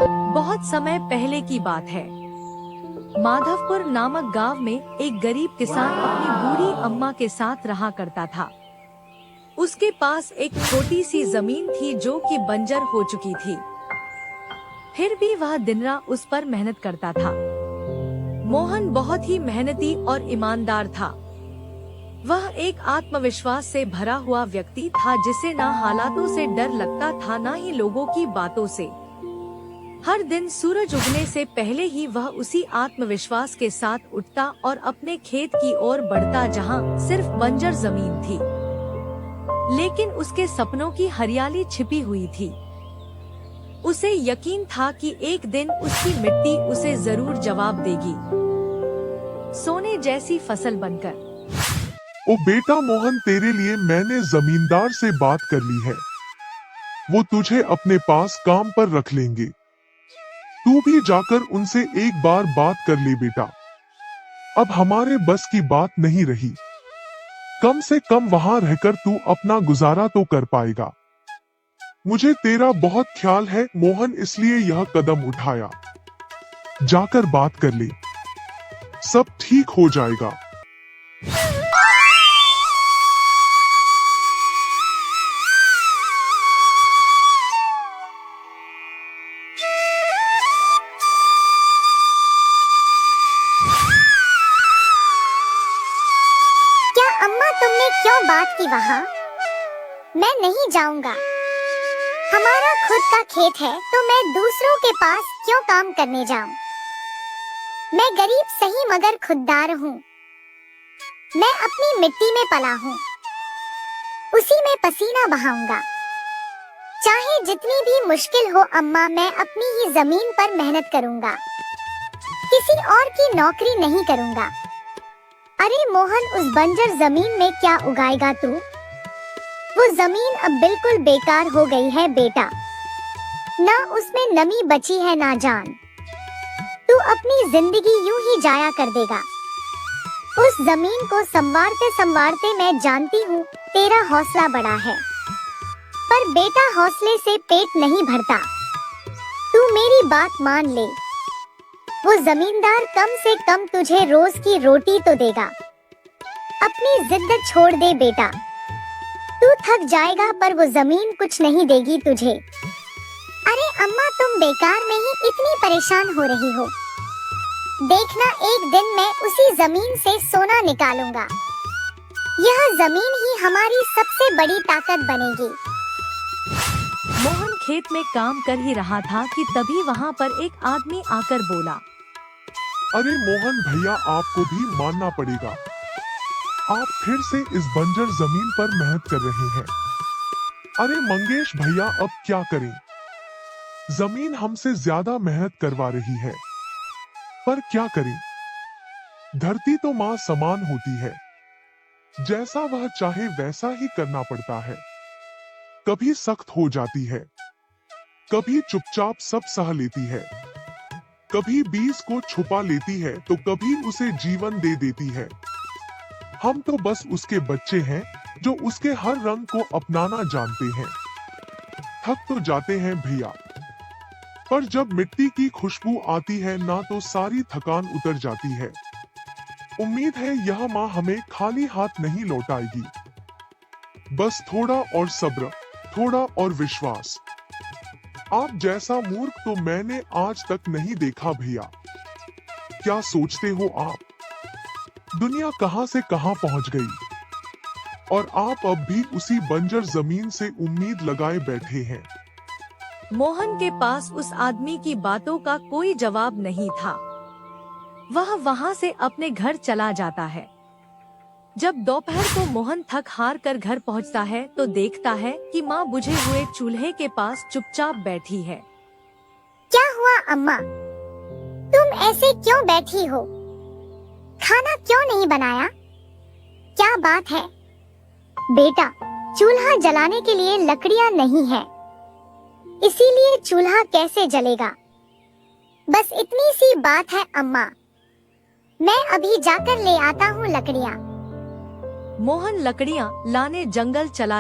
बहुत समय पहले की बात है। माधवपुर नामक गांव में एक गरीब किसान अपनी बूढ़ी अम्मा के साथ रहा करता था। उसके पास एक छोटी सी जमीन थी जो कि बंजर हो चुकी थी। फिर भी वह दिन रात उस पर मेहनत करता था। मोहन बहुत ही मेहनती और ईमानदार था। वह एक आत्मविश्वास से भरा हुआ व्यक्ति था जिसे ना हालातों से डर लगता था ना ही लोगों की बातों से। हर दिन सूरज उगने से पहले ही वह उसी आत्मविश्वास के साथ उठता और अपने खेत की ओर बढ़ता जहां सिर्फ बंजर जमीन थी, लेकिन उसके सपनों की हरियाली छिपी हुई थी। उसे यकीन था कि एक दिन उसकी मिट्टी उसे जरूर जवाब देगी, सोने जैसी फसल बनकर। ओ बेटा मोहन, तेरे लिए मैंने जमींदार से बात कर ली है। वो तुझे अपने पास काम पर रख लेंगे। तू भी जाकर उनसे एक बार बात कर ले बेटा। अब हमारे बस की बात नहीं रही। कम से कम वहां रहकर तू अपना गुजारा तो कर पाएगा। मुझे तेरा बहुत ख्याल है मोहन, इसलिए यह कदम उठाया। जाकर बात कर ले, सब ठीक हो जाएगा। अम्मा, तुमने क्यों बात की वहाँ? मैं नहीं जाऊंगा। हमारा खुद का खेत है तो मैं दूसरों के पास क्यों काम करने जाऊं? मैं गरीब सही मगर खुददार हूँ। मैं अपनी मिट्टी में पला हूँ, उसी में पसीना बहाऊंगा। चाहे जितनी भी मुश्किल हो अम्मा, मैं अपनी ही जमीन पर मेहनत करूंगा। किसी और की नौकरी नहीं करूंगा। अरे मोहन, उस बंजर जमीन में क्या उगाएगा तू? वो जमीन अब बिल्कुल बेकार हो गई है बेटा। ना उसमें नमी बची है ना जान। तू अपनी जिंदगी यूं ही जाया कर देगा। उस जमीन को संवारते संवारते मैं जानती हूँ तेरा हौसला बड़ा है, पर बेटा हौसले से पेट नहीं भरता। तू मेरी बात मान ले। वो जमींदार कम से कम तुझे रोज की रोटी तो देगा। अपनी जिद छोड़ दे बेटा। तू थक जाएगा पर वो जमीन कुछ नहीं देगी तुझे। अरे अम्मा, तुम बेकार में ही इतनी परेशान हो रही हो। देखना, एक दिन मैं उसी जमीन से सोना निकालूंगा। यह जमीन ही हमारी सबसे बड़ी ताकत बनेगी। मोहन खेत में काम कर ही रहा था कि तभी वहाँ पर एक आदमी आकर बोला, अरे मोहन भैया, आपको भी मानना पड़ेगा। आप फिर से इस बंजर जमीन पर मेहनत कर रहे हैं। अरे मंगेश भैया, अब क्या करें? जमीन हमसे ज्यादा मेहनत करवा रही है, पर क्या करें? धरती तो माँ समान होती है, जैसा वह चाहे वैसा ही करना पड़ता है। कभी सख्त हो जाती है, कभी चुपचाप सब सह लेती है, कभी बीज को छुपा लेती है तो कभी उसे जीवन दे देती है। हम तो बस उसके बच्चे हैं जो उसके हर रंग को अपनाना जानते हैं। थक तो जाते हैं भैया, पर जब मिट्टी की खुशबू आती है ना तो सारी थकान उतर जाती है। उम्मीद है यह माँ हमें खाली हाथ नहीं लौटाएगी। बस थोड़ा और सब्र, थोड़ा और विश्वास। आप जैसा मूर्ख तो मैंने आज तक नहीं देखा भैया। क्या सोचते हो आप? दुनिया कहां से कहां पहुंच गई और आप अब भी उसी बंजर जमीन से उम्मीद लगाए बैठे हैं। मोहन के पास उस आदमी की बातों का कोई जवाब नहीं था। वह वहां से अपने घर चला जाता है। जब दोपहर को मोहन थक हार कर घर पहुंचता है तो देखता है कि माँ बुझे हुए चूल्हे के पास चुपचाप बैठी है। क्या हुआ अम्मा? तुम ऐसे क्यों बैठी हो? खाना क्यों नहीं बनाया? क्या बात है? बेटा, चूल्हा जलाने के लिए लकड़ियां नहीं है, इसीलिए चूल्हा कैसे जलेगा? बस इतनी सी बात है अम्मा। मैं अभी जाकर ले आता हूँ लकड़ियाँ। मोहन लकड़ियाँ लाने जंगल चला